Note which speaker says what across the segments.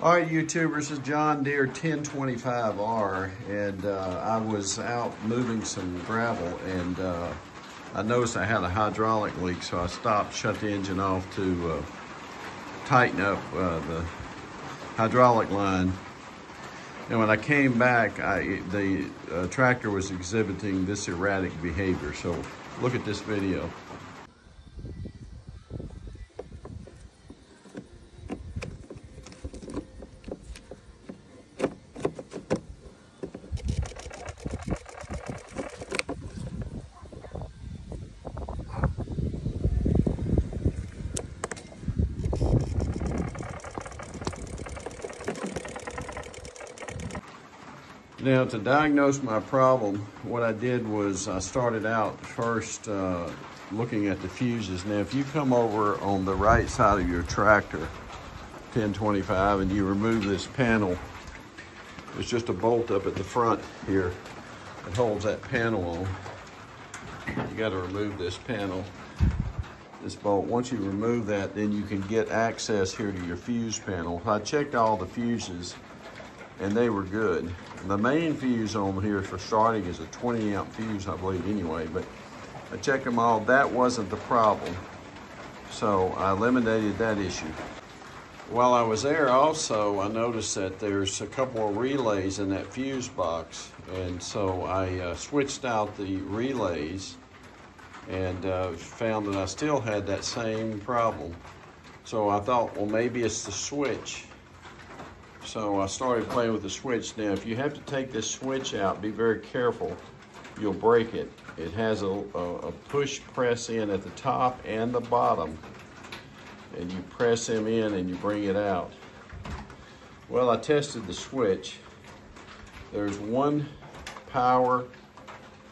Speaker 1: All right, YouTubers, this is John Deere 1025R, and I was out moving some gravel, and I noticed I had a hydraulic leak, so I stopped, shut the engine off to tighten up the hydraulic line. And when I came back, the tractor was exhibiting this erratic behavior. So look at this video. Now, to diagnose my problem, what I did was I started out first looking at the fuses. Now, if you come over on the right side of your tractor, 1025, and you remove this panel, there's just a bolt up at the front here that holds that panel on. You got to remove this panel, this bolt. Once you remove that, then you can get access here to your fuse panel. I checked all the fuses, and they were good. The main fuse on here for starting is a 20 amp fuse, I believe, anyway, but I checked them all. That wasn't the problem, so I eliminated that issue. While I was there also, I noticed that there's a couple of relays in that fuse box, and so I switched out the relays and found that I still had that same problem. So I thought, well, maybe it's the switch. So I started playing with the switch. Now, if you have to take this switch out, be very careful. You'll break it. It has a push press in at the top and the bottom. And you press them in and you bring it out. Well, I tested the switch. There's one power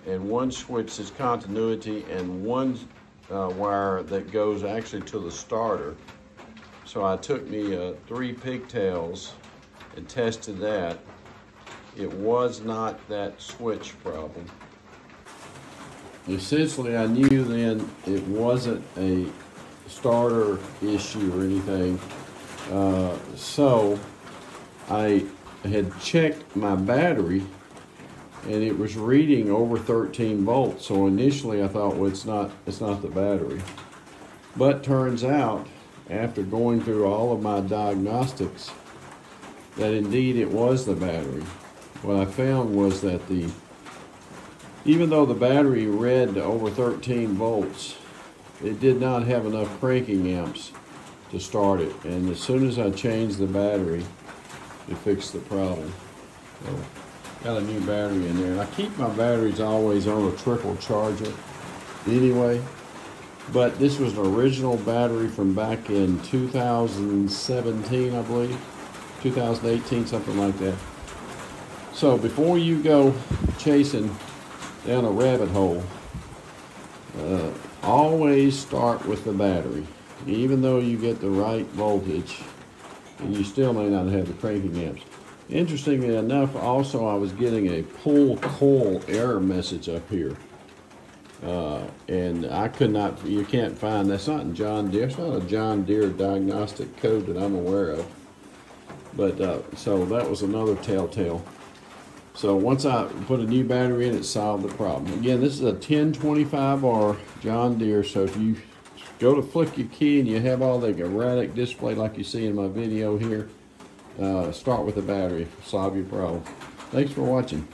Speaker 1: and one switch that's continuity and one wire that goes actually to the starter. So I took me 3 pigtails and tested that. It was not that switch problem. Essentially, I knew then it wasn't a starter issue or anything. So I had checked my battery and it was reading over 13 volts. So initially I thought, well, it's not the battery. But turns out, after going through all of my diagnostics, that indeed it was the battery. What I found was that even though the battery read over 13 volts, it did not have enough cranking amps to start it. And as soon as I changed the battery, it fixed the problem. So, got a new battery in there. And I keep my batteries always on a trickle charger anyway. But this was an original battery from back in 2017, I believe. 2018, something like that. So before you go chasing down a rabbit hole, always start with the battery. Even though you get the right voltage, and you still may not have the cranking amps. Interestingly enough, also I was getting a pull coil error message up here. And I could not, you can't find, that's not in John Deere, it's not a John Deere diagnostic code that I'm aware of. But so that was another telltale. So once I put a new battery in, it solved the problem. Again, this is a 1025R John Deere, so if you go to flick your key and you have all the erratic display like you see in my video here, start with the battery, solve your problem. Thanks for watching.